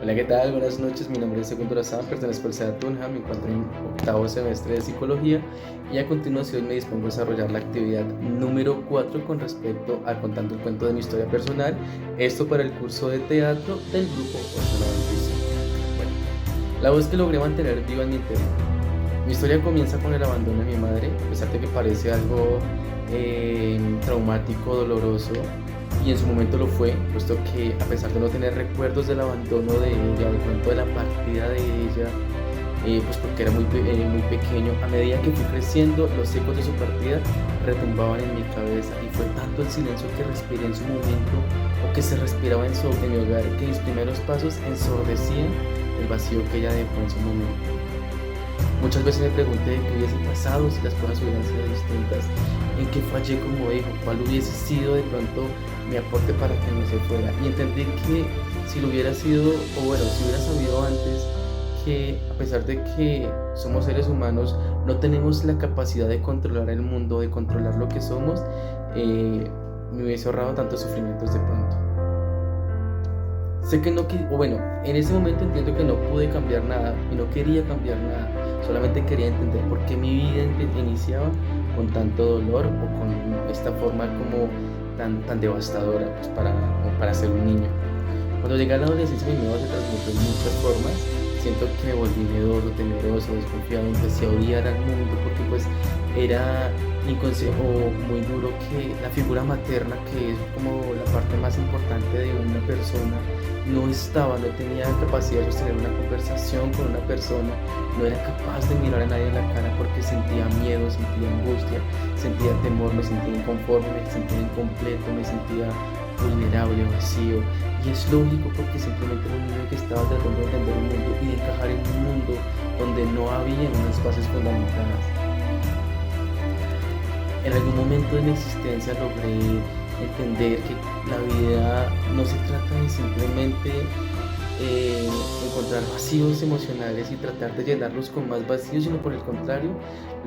Hola, ¿qué tal? Buenas noches, mi nombre es Segundo Razán, pertenezco al SEA Tunja, me encuentro en octavo semestre de Psicología y a continuación me dispongo a desarrollar la actividad número 4 con respecto a contando el cuento de mi historia personal, esto para el curso de teatro del grupo 895. Bueno, la voz que logré mantener viva en mi interior. Mi historia comienza con el abandono de mi madre, a pesar de que parece algo traumático, doloroso, y en su momento lo fue, puesto que a pesar de no tener recuerdos del abandono de ella, de pronto de la partida de ella, pues porque era muy pequeño, a medida que fui creciendo, los ecos de su partida retumbaban en mi cabeza y fue tanto el silencio que respiré en su momento o que se respiraba en mi hogar que mis primeros pasos ensordecían el vacío que ella dejó en su momento. Muchas veces me pregunté qué hubiese pasado si las cosas hubieran sido distintas, en qué fallé como hijo, cuál hubiese sido de pronto mi aporte para que no se fuera. Y entendí que si lo hubiera sido, o bueno, si hubiera sabido antes, que a pesar de que somos seres humanos, no tenemos la capacidad de controlar el mundo, de controlar lo que somos, me hubiese ahorrado tantos sufrimientos de pronto. Sé que no, o bueno, en ese momento entiendo que no pude cambiar nada y no quería cambiar nada, solamente quería entender por qué mi vida iniciaba con tanto dolor o con esta forma como tan devastadora pues para ser un niño. Cuando llegué a la adolescencia mi miedo se transmitió en muchas formas. Siento que me volví miedoso, temeroso, desconfiado, empecé a odiar al mundo porque pues era o muy duro que la figura materna, que es como la parte más importante de una persona, no tenía capacidad de sostener una conversación con una persona, no era capaz de mirar a nadie en la cara porque sentía miedo, sentía angustia, sentía temor, me sentía inconforme, me sentía incompleto, me sentía vulnerable, vacío. Y es lógico porque simplemente era un niño que estaba tratando de entender un mundo y de encajar en un mundo donde no había unas bases fundamentadas. En algún momento de mi existencia logré entender que la vida no se trata de simplemente encontrar vacíos emocionales y tratar de llenarlos con más vacíos, sino por el contrario,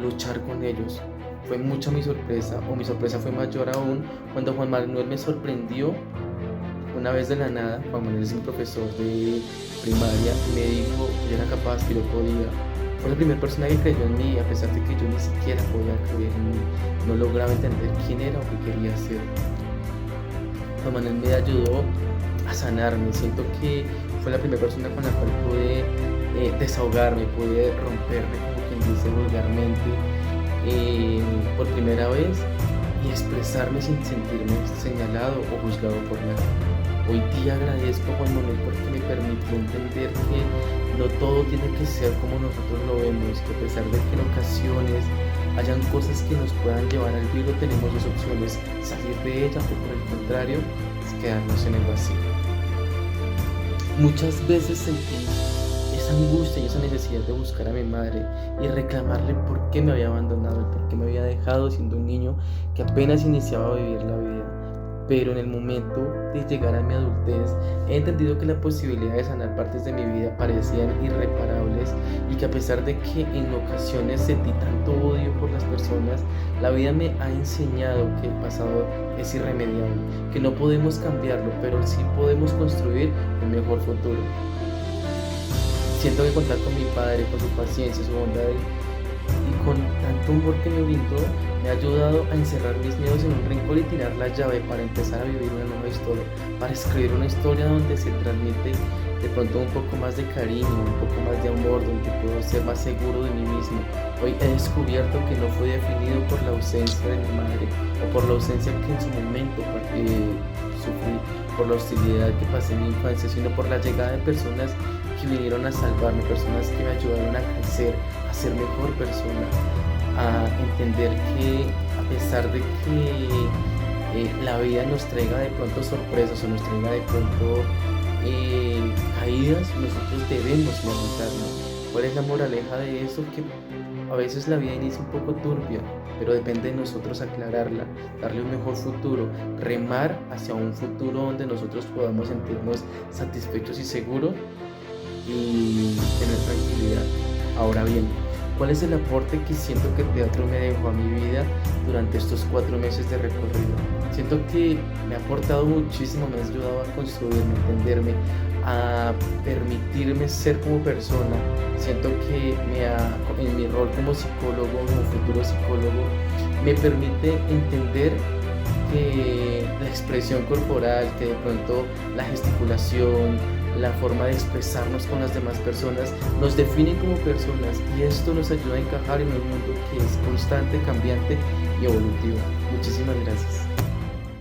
luchar con ellos. Fue mucha mi sorpresa, o mi sorpresa fue mayor aún, cuando Juan Manuel me sorprendió una vez de la nada. Juan Manuel es un profesor de primaria y me dijo que yo era capaz, que yo podía. Fue la primera persona que creyó en mí, a pesar de que yo ni siquiera podía creer en mí. No lograba entender quién era o qué quería ser. Juan Manuel me ayudó a sanarme. Siento que fue la primera persona con la cual pude desahogarme, pude romperme, como quien dice vulgarmente, por primera vez y expresarme sin sentirme señalado o juzgado por nadie. Hoy día agradezco a Juan Manuel porque me permitió entender que no todo tiene que ser como nosotros lo vemos, que a pesar de que en ocasiones hayan cosas que nos puedan llevar al olvido, tenemos dos opciones: salir de ella o por el contrario, quedarnos en el vacío. Muchas veces sentí esa angustia y esa necesidad de buscar a mi madre y reclamarle por qué me había abandonado y por qué me había dejado siendo un niño que apenas iniciaba a vivir la vida. Pero en el momento de llegar a mi adultez he entendido que la posibilidad de sanar partes de mi vida parecían irreparables y que a pesar de que en ocasiones sentí tanto odio por las personas, la vida me ha enseñado que el pasado es irremediable, que no podemos cambiarlo, pero sí podemos construir un mejor futuro. Siento que contar con mi padre, con su paciencia, su bondad y con tanto amor que me brindó, me ha ayudado a encerrar mis miedos en un rincón y tirar la llave para empezar a vivir una nueva historia, para escribir una historia donde se transmite de pronto un poco más de cariño, un poco más de amor, donde puedo ser más seguro de mí mismo. Hoy he descubierto que no fue definido por la ausencia de mi madre o por la ausencia que en su momento sufrí, por la hostilidad que pasé en mi infancia, sino por la llegada de personas que vinieron a salvarme, personas que me ayudaron a crecer, a ser mejor persona, a entender que a pesar de que la vida nos traiga de pronto sorpresas o nos traiga de pronto caídas, nosotros debemos levantarnos. ¿Cuál es la moraleja de eso? Que a veces la vida inicia un poco turbia, pero depende de nosotros aclararla, darle un mejor futuro, remar hacia un futuro donde nosotros podamos sentirnos satisfechos y seguros y tener tranquilidad. Ahora bien, ¿Cuál es el aporte que siento que el teatro me dejó a mi vida durante estos 4 meses de recorrido? Siento que me ha aportado muchísimo, me ha ayudado a construirme, a entenderme, a permitirme ser como persona. Siento que en mi rol como psicólogo, como futuro psicólogo, me permite entender que la expresión corporal, que de pronto la gesticulación, la forma de expresarnos con las demás personas, nos definen como personas y esto nos ayuda a encajar en un mundo que es constante, cambiante y evolutivo. Muchísimas gracias.